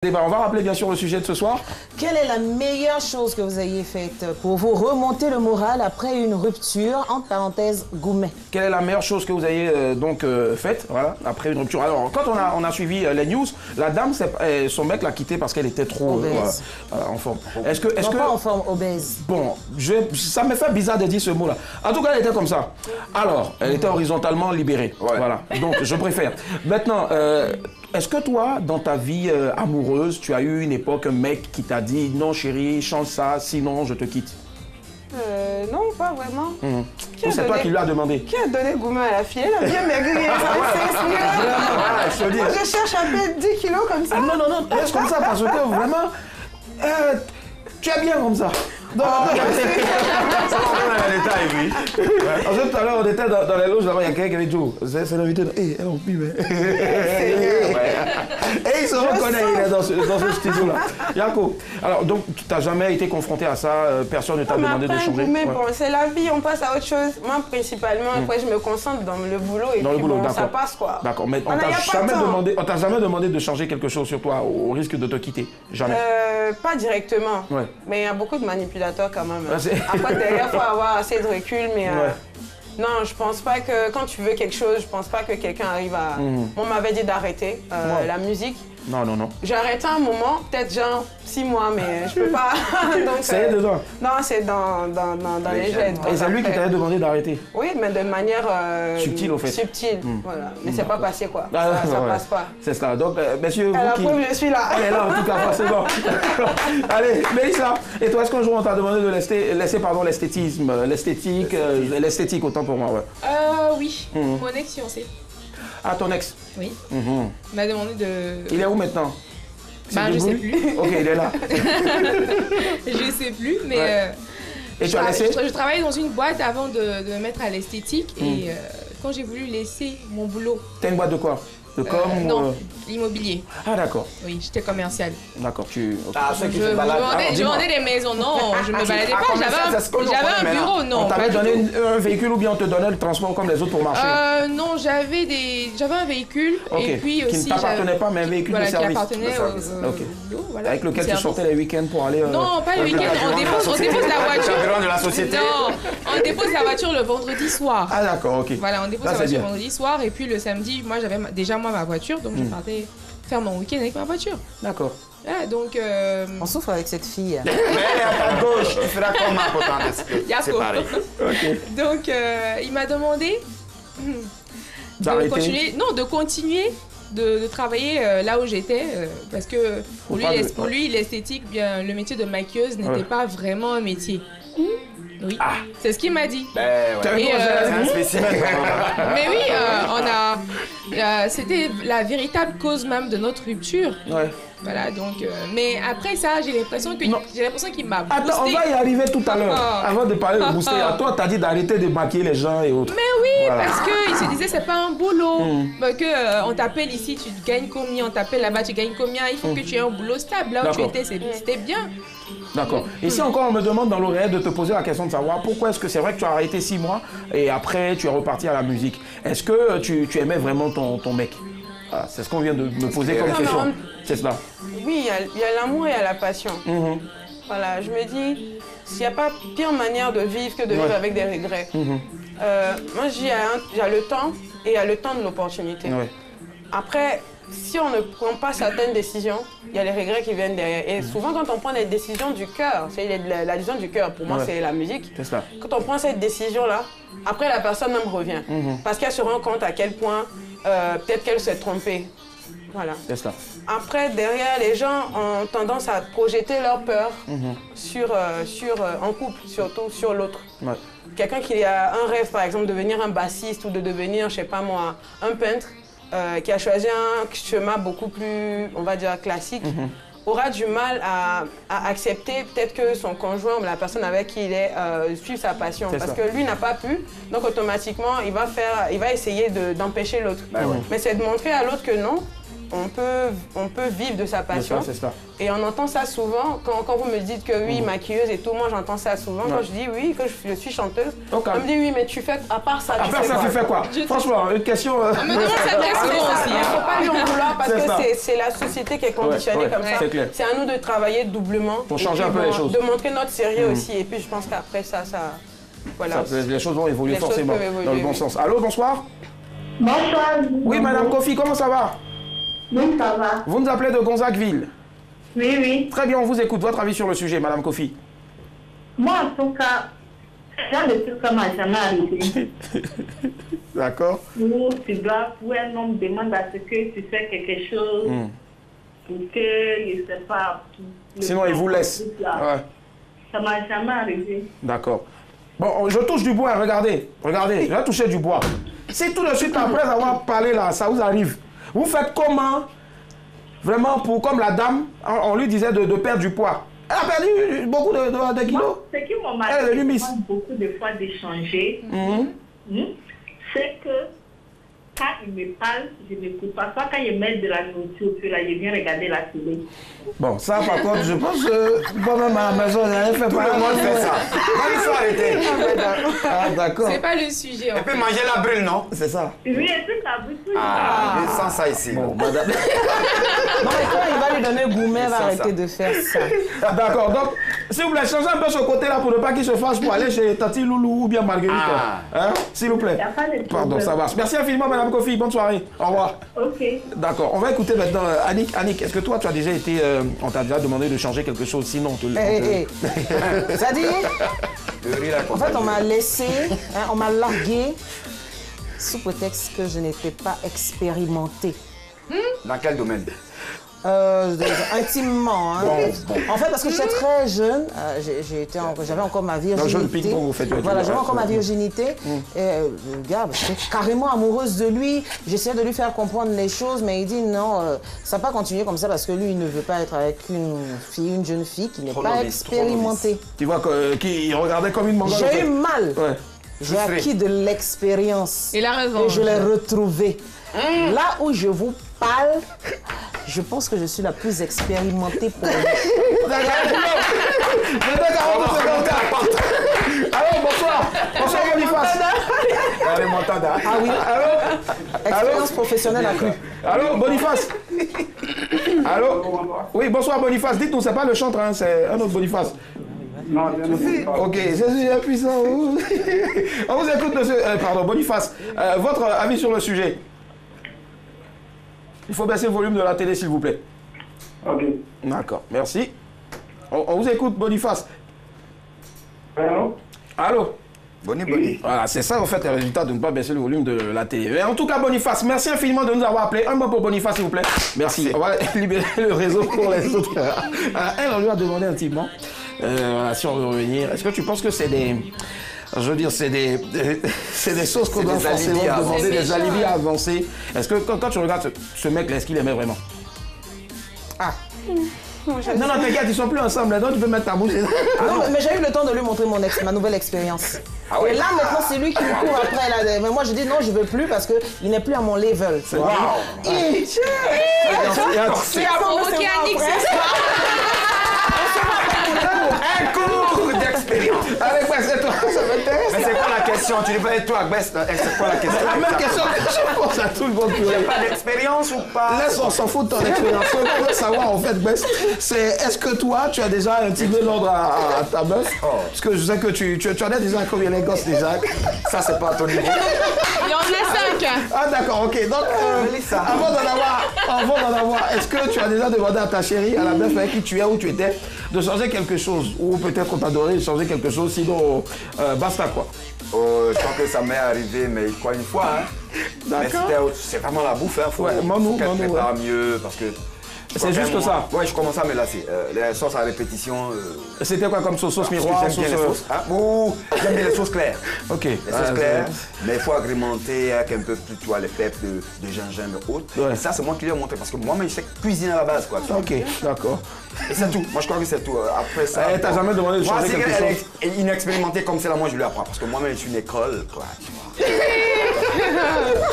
On va rappeler bien sûr le sujet de ce soir. Quelle est la meilleure chose que vous ayez faite pour vous remonter le moral après une rupture, entre parenthèses, Goumet? Quelle est la meilleure chose que vous ayez faite, voilà, après une rupture? Alors, quand on a suivi les news, la dame, son mec l'a quittée parce qu'elle était trop en forme. Est-ce que pas en forme, obèse. Bon, ça me fait bizarre de dire ce mot-là. En tout cas, elle était comme ça. Alors, elle était horizontalement libérée. Ouais. Voilà. Donc, je préfère. Maintenant, est-ce que toi, dans ta vie amoureuse, tu as eu une époque, un mec qui t'a dit non chérie, change ça, sinon je te quitte? Non, pas vraiment. C'est toi qui lui as demandé. Qui a donné Goumet à la fille? Elle a bien maigri. Moi, je cherche à perdre 10 kilos comme ça. Ah, non, reste comme ça parce que vraiment, tu es bien comme ça. Ça va dans les détails, oui. En fait, tout à l'heure, on était dans les loges, il y a quelqu'un qui avait dit, c'est l'invité. Hé, elle en pue, mais. Et il se reconnaît, il est dans ce studio-là. Yako, alors, donc, tu n'as jamais été confronté à ça, personne ne t'a demandé de changer? Mais bon, c'est la vie, on passe à autre chose. Moi, principalement, après, je me concentre dans le boulot et puis bon, ça passe, quoi. D'accord, mais on t'a jamais demandé de changer quelque chose sur toi au risque de te quitter? Jamais? Pas directement, mais il y a beaucoup de manipulateurs quand même. Après, derrière, il faut avoir assez de recul, mais non, je pense pas que quand tu veux quelque chose, je pense pas que quelqu'un arrive à... On m'avait dit d'arrêter la musique. Non. J'ai arrêté un moment, peut-être genre 6 mois, mais je peux pas. C'est dedans? Non, c'est dans les gènes. Et c'est lui qui t'avait demandé d'arrêter? Oui, mais de manière... subtile, au fait. Subtile, voilà. Mais c'est pas passé, quoi. Ça passe pas. C'est ça. Donc, messieurs, à la preuve, je suis là. Elle est là, en tout cas, c'est bon. Allez, Mélissa, et toi, est-ce qu'un jour on t'a demandé de laisser l'esthétisme, l'esthétique, autant pour moi, oui, mon ex-fiancé. Ah, ton ex? Oui. Il m'a demandé de... Il est où maintenant? Je sais plus. Ok, il est là. Je sais plus, mais... Et tu as laissé? Je travaillais dans une boîte avant de me mettre à l'esthétique et quand j'ai voulu laisser mon boulot... T'as une boîte de quoi? De com non, l'immobilier. Ah, d'accord. Oui, j'étais commerciale. D'accord, tu... Je vendais des maisons, non, je me baladais pas, j'avais un bureau, non. On t'avait donné un véhicule ou bien on te donnait le transport comme les autres pour marcher? Non, j'avais un véhicule et puis aussi... Qui ne t'appartenait pas, mais un véhicule de service. Qui appartenait voilà, avec lequel tu sortais les week-ends pour aller... Non, pas les week-ends, on dépose la voiture. De la société. Non, on dépose la voiture le vendredi soir. Ah d'accord, ok. Voilà, on dépose la voiture le vendredi soir et puis le samedi, moi j'avais déjà ma voiture, donc je partais faire mon week-end avec ma voiture. D'accord. Ah, donc... On souffre avec cette fille. Mais elle est à ta gauche, tu feras comment pour t'en c'est pareil. Donc, il m'a demandé de continuer de travailler là où j'étais, parce que pour lui, l'esthétique, bien le métier de maquilleuse n'était pas vraiment un métier. Oui, c'est ce qu'il m'a dit. C'est un spécimen. Mais oui, c'était la véritable cause même de notre rupture. Ouais. Voilà, donc... mais après ça, j'ai l'impression qu'il m'a boosté. Attends, on va y arriver tout à l'heure. Avant de parler de booster, toi, t'as dit d'arrêter de maquiller les gens et autres. Mais oui, parce qu'il se disait c'est pas un boulot. On t'appelle ici, tu gagnes combien? On t'appelle là-bas, tu gagnes combien? Il faut que tu aies un boulot stable. Là où tu étais, c'était bien. D'accord. Ici encore, on me demande dans l'oreille de te poser la question de savoir pourquoi est-ce que c'est vrai que tu as arrêté 6 mois et après tu es reparti à la musique. Est-ce que tu aimais vraiment ton mec? C'est ce qu'on vient de me poser comme question. C'est cela. Oui, il y a l'amour et il y a la passion. Voilà, je me dis, s'il n'y a pas pire manière de vivre que de vivre avec des regrets. Moi, il y a le temps et il y a le temps de l'opportunité. Après, si on ne prend pas certaines décisions, il y a les regrets qui viennent derrière. Et souvent, quand on prend des décisions du cœur, c'est la décision du cœur, pour moi, c'est la musique. C'est ça. Quand on prend cette décision-là, après, la personne même revient. Parce qu'elle se rend compte à quel point peut-être qu'elle s'est trompée. Voilà. C'est ça. Après, derrière, les gens ont tendance à projeter leur peur en couple, surtout sur l'autre. Quelqu'un qui a un rêve, par exemple, de devenir un bassiste ou de devenir, je sais pas moi, un peintre, qui a choisi un chemin beaucoup plus, on va dire, classique, aura du mal à accepter peut-être que son conjoint, la personne avec qui il est, suive sa passion. Parce que lui n'a pas pu, donc automatiquement, il va essayer d'empêcher l'autre. Mais c'est de montrer à l'autre que non, on peut vivre de sa passion. C'est ça. Et on entend ça souvent, quand vous me dites que oui, maquilleuse et tout, moi j'entends ça souvent. Quand je dis oui, que je suis chanteuse, on me dit oui, mais tu fais, à part ça, tu fais quoi? Franchement, une question... On me demande cette question aussi. Il ne faut pas lui en vouloir parce que c'est la société qui est conditionnée comme ça. C'est à nous de travailler doublement. Pour changer un peu les choses. De montrer notre sérieux aussi. Et puis je pense qu'après ça... Voilà. Les choses vont évoluer forcément dans le bon sens. Allô, bonsoir. Bonsoir. Oui, Madame Kofi, comment ça va? Oui, ça va. Vous nous appelez de Gonzagueville? Oui, oui. Très bien, on vous écoute. Votre avis sur le sujet, Madame Kofi? Moi, en tout cas, dans le truc, ça m'a jamais arrivé. D'accord. Où tu dois, où un homme demande à ce que tu fais quelque chose, pour que, je ne sais pas... Sinon, il vous laisse. Ouais. Ça m'a jamais arrivé. D'accord. Bon, je touche du bois, regardez. Regardez, j'ai touché du bois. Si tout de suite, après avoir parlé là, ça vous arrive, vous faites comment? Vraiment, comme la dame, on lui disait de perdre du poids. Elle a perdu beaucoup de kilos. Ce qui m'a demandé beaucoup de fois d'échanger, c'est que quand il me parle, je n'écoute pas. Soit quand il met de la nourriture, puis là, je viens regarder la télé. Bon, ça par contre, je pense que moi-même à la maison, j'avais fait tout le monde fait ça. Il faut arrêter. Ah, d'accord. C'est pas le sujet. On peut manger la brûle, non? C'est ça. Oui, et puis la brûle. Je sens ça ici. Bon, madame. Non, mais quand il va lui donner gourmet, elle va arrêter de faire ça. D'accord, donc, s'il vous plaît, changez un peu ce côté-là pour ne pas qu'il se fâche pour aller chez Tati Loulou ou bien Marguerite. Hein? S'il vous plaît. Pardon, ça va. Merci infiniment, Madame Kofi. Bonne soirée. Au revoir. Ok. D'accord, on va écouter maintenant Annick. Annick, est-ce que toi, tu as déjà été... on t'a déjà demandé de changer quelque chose, sinon on te... Ça dit, en fait, on m'a laissé, on m'a largué sous prétexte que je n'étais pas expérimentée. Dans quel domaine? Intimement. Hein. En fait, parce que j'étais très jeune, j'avais encore ma virginité. Voilà, j'avais encore ma virginité. Et le gars, j'étais carrément amoureuse de lui. J'essayais de lui faire comprendre les choses, mais il dit non, ça n'a pas continué comme ça parce que lui, il ne veut pas être avec une jeune fille qui n'est pas expérimentée. Tu vois qu'il regardait comme une mangale. J'ai eu mal. Ouais. J'ai acquis de l'expérience. Il a raison. Et je l'ai retrouvé. Là où je vous parle, je pense que je suis la plus expérimentée pour vous. Allô, bonsoir. Bonsoir, Boniface. Ah oui. Allô. Expérience professionnelle accrue. Allô, Boniface. Allô. Oui, bonsoir, Boniface. Dites-nous, c'est pas le chantre, hein, c'est un autre Boniface. Non, ok, Jésus est puissant. On vous écoute, monsieur. Pardon, Boniface. Votre avis sur le sujet? Il faut baisser le volume de la télé, s'il vous plaît. Ok. D'accord, merci. On vous écoute, Boniface. Allô? Allô? Boni. Voilà, c'est ça, en fait, le résultat de ne pas baisser le volume de la télé. Mais en tout cas, Boniface, merci infiniment de nous avoir appelés. Un mot pour Boniface, s'il vous plaît. Merci. On va libérer le réseau pour les autres. Elle, on lui a demandé intimement si on veut revenir. Est-ce que tu penses que c'est des... Je veux dire, c'est des choses qu'on doit forcément demander, des alibis à avancer. Est-ce que quand tu regardes ce mec-là, est-ce qu'il aimait vraiment? Ah. Non, t'inquiète, ils sont plus ensemble, donc tu peux mettre ta bouche. Non, mais j'ai eu le temps de lui montrer ma nouvelle expérience. Ah oui. Et là, maintenant, c'est lui qui me court après. Là. Mais moi, je dis non, je veux plus parce qu'il n'est plus à mon level. Wow. Il a provoqué Annick, c'est ça? Un cours d'expérience. Allez, c'est toi, ça m'intéresse. Mais c'est quoi la question? Tu devrais être toi, Agbès. C'est quoi la question? La même question que je pose à tout le monde. Tu n'as pas d'expérience ou pas? Laisse, on s'en fout de ton expérience. Ce qu'on veut savoir, en fait, Bess, c'est est-ce que toi, tu as déjà intimé l'ordre à ta meuf? Parce que je sais que tu en as déjà combien les gosses déjà? Ça, c'est pas à ton niveau. Il en a 5. Ah, d'accord, ok. Donc, avant d'en avoir, est-ce que tu as déjà demandé à ta chérie, à la meuf avec qui tu es, où tu étais, de changer quelque chose? Ou peut-être qu'on t'a donné de changer quelque chose, sinon, basta quoi. Je pense que ça m'est arrivé, mais quoi, une fois. Hein. D'accord. C'est vraiment la bouffe, hein. Faut qu'elle prépare mieux, parce que... C'est juste ça. Ouais, je commençais à me lasser. Les sauces à répétition. C'était quoi comme sauce miroir? J'aime bien les sauces. J'aime bien les sauces claires. Ok. Les sauces claires, mais il faut agrémenter avec un peu plus, tu vois, les peps de gingembre et autres. Ouais. Et ça, c'est moi qui lui ai montré parce que moi-même, je sais cuisiner à la base, quoi. Ok, d'accord. Et c'est tout. Moi, je crois que c'est tout. Après ça. T'as jamais demandé de changer quelque chose? Elle est inexpérimentée comme c'est là, moi, je lui apprends. Parce que moi-même, je suis une école, quoi. Tu vois.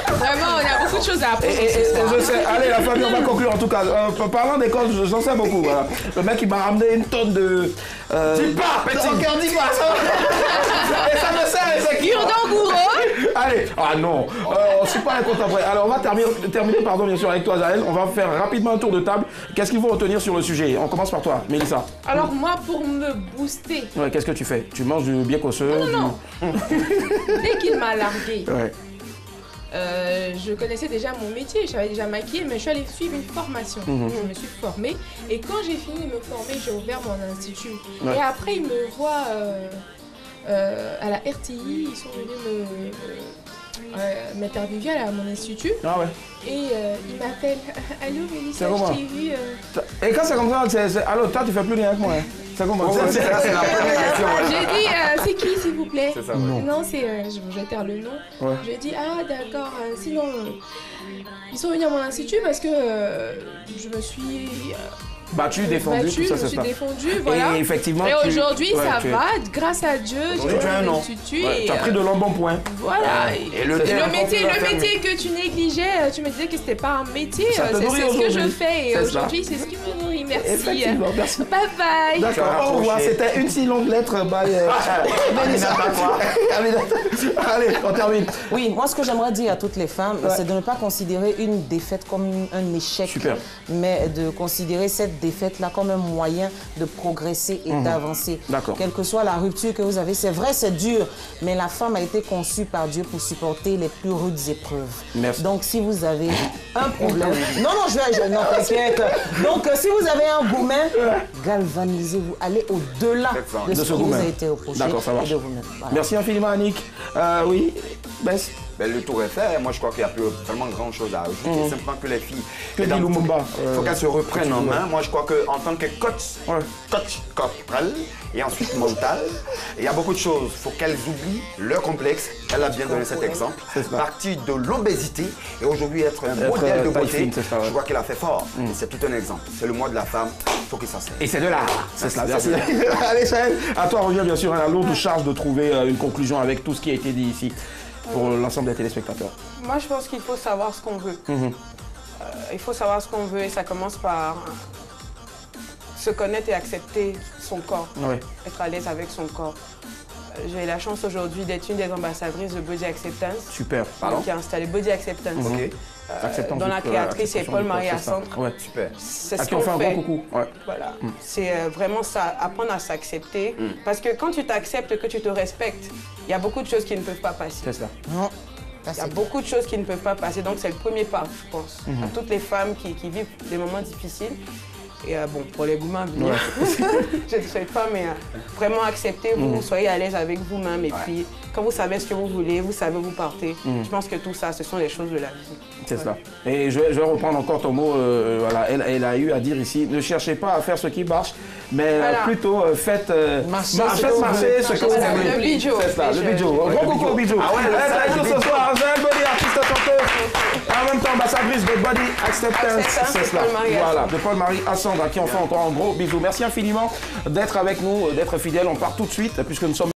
Vraiment, on a beaucoup de choses à apprendre. Je sais. Allez, la famille, on va conclure en tout cas. Parlant d'école, j'en sais beaucoup. Voilà. Le mec, il m'a ramené une tonne de... Dis pas, petit. Encore dis pas, ça. Et ça me sert, c'est qui? Allez, ah non, on ne suit pas les contemporains. Alors, on va terminer, pardon, bien sûr, avec toi, Zaël. On va faire rapidement un tour de table. Qu'est-ce qu'il faut retenir sur le sujet? On commence par toi, Mélissa. Alors, moi, pour me booster... Ouais, qu'est-ce que tu fais? Tu manges du bien cosseux? Non. Dès qu'il m'a largué, ouais. Je connaissais déjà mon métier, j'avais déjà maquillé, mais je suis allée suivre une formation. Je me suis formée et quand j'ai fini de me former, j'ai ouvert mon institut. Ouais. Et après, ils me voient à la RTI, ils sont venus m'interviewer à mon institut. Ah ouais. Et ils m'appellent. Allô, Mélissa, je t'ai vu. Et quand c'est comme ça, allô, toi, tu fais plus rien avec moi. Hein. C'est comment? C'est la première question. J'ai dit, c'est qui, s'il vous plaît? C'est ça, ouais. Non, c'est. Je vais taire le nom. Ouais. J'ai dit, ah, d'accord. Sinon, ils sont venus à mon institut parce que je me suis. Battu, défendu, tout ça, c'est ça. Je me suis défendue, voilà. Et effectivement, et aujourd'hui, ça va, grâce à Dieu, j'ai un nom. Institut. Ouais, tu as pris de l'embonpoint. Voilà. Et le métier que tu négligeais, tu me disais que c'était pas un métier, c'est ce que je fais. Et aujourd'hui, c'est ce qui me nourrit. Merci. Effectivement, merci. Bye bye. D'accord, au revoir. C'était une si longue lettre. Allez, on termine. Oui, moi, ce que j'aimerais dire à toutes les femmes, c'est de ne pas considérer une défaite comme un échec. Super. Mais de considérer cette défaite-là comme un moyen de progresser et d'avancer. D'accord. Quelle que soit la rupture que vous avez, c'est vrai, c'est dur, mais la femme a été conçue par Dieu pour supporter les plus rudes épreuves. Merci. Donc, si vous avez un problème... non, t'inquiète. Donc, si vous avez un gourmet, galvanisez-vous, allez au-delà de ce qui vous a été reproché. D'accord, ça marche. Voilà. Merci infiniment, Annick. Oui, Bess. Le tour est fait. Moi, je crois qu'il n'y a plus vraiment grand chose à ajouter. Simplement que les filles. Que dit Lumumba. Il faut qu'elles se reprennent en main. Moi, je crois qu'en tant que coach corporel et ensuite mental, il y a beaucoup de choses. Il faut qu'elles oublient leur complexe. Elle a bien donné cet exemple. Partir de l'obésité et aujourd'hui être un modèle de beauté. Je crois qu'elle a fait fort. C'est tout un exemple. C'est le mois de la femme. Il faut qu'il s'en serve. Et c'est de l'art. C'est cela. Merci. Allez, Chaël. À toi, revient bien sûr à la lourde charge de trouver une conclusion avec tout ce qui a été dit ici. Pour l'ensemble des téléspectateurs. Moi, je pense qu'il faut savoir ce qu'on veut. Il faut savoir ce qu'on veut et ça commence par se connaître et accepter son corps, être à l'aise avec son corps. J'ai la chance aujourd'hui d'être une des ambassadrices de Body Acceptance. Super. Qui a installé Body Acceptance. Dont la créatrice est Paul-Marie Ascentre. Ouais, super. C'est ce qu'on fait. Un gros coucou. Ouais. Voilà. C'est vraiment ça, apprendre à s'accepter. Parce que quand tu t'acceptes, que tu te respectes, il y a beaucoup de choses qui ne peuvent pas passer. C'est ça. Non. Il y a beaucoup de choses qui ne peuvent pas passer. Donc c'est le premier pas, je pense. À toutes les femmes qui vivent des moments difficiles. Et bon, pour les gourmands, je ne sais pas, mais vraiment acceptez-vous, soyez à l'aise avec vous-même. Et puis, quand vous savez ce que vous voulez, vous savez où vous partez. Je pense que tout ça, ce sont les choses de la vie. C'est cela. Et je vais reprendre encore ton mot. Voilà, elle a eu à dire ici, ne cherchez pas à faire ce qui marche, mais plutôt faites marcher ce que vous aimez. Le bijou. C'est ça, le bijou. Gros coucou au bijou. Ce soir, Zaël Body, artiste chanteuse, en même temps ambassadrice de Body Acceptance. C'est cela. Voilà, de Paul-Marie Ascentre, à qui on fait encore un gros bisou. Merci infiniment d'être avec nous, d'être fidèle. On part tout de suite, puisque nous sommes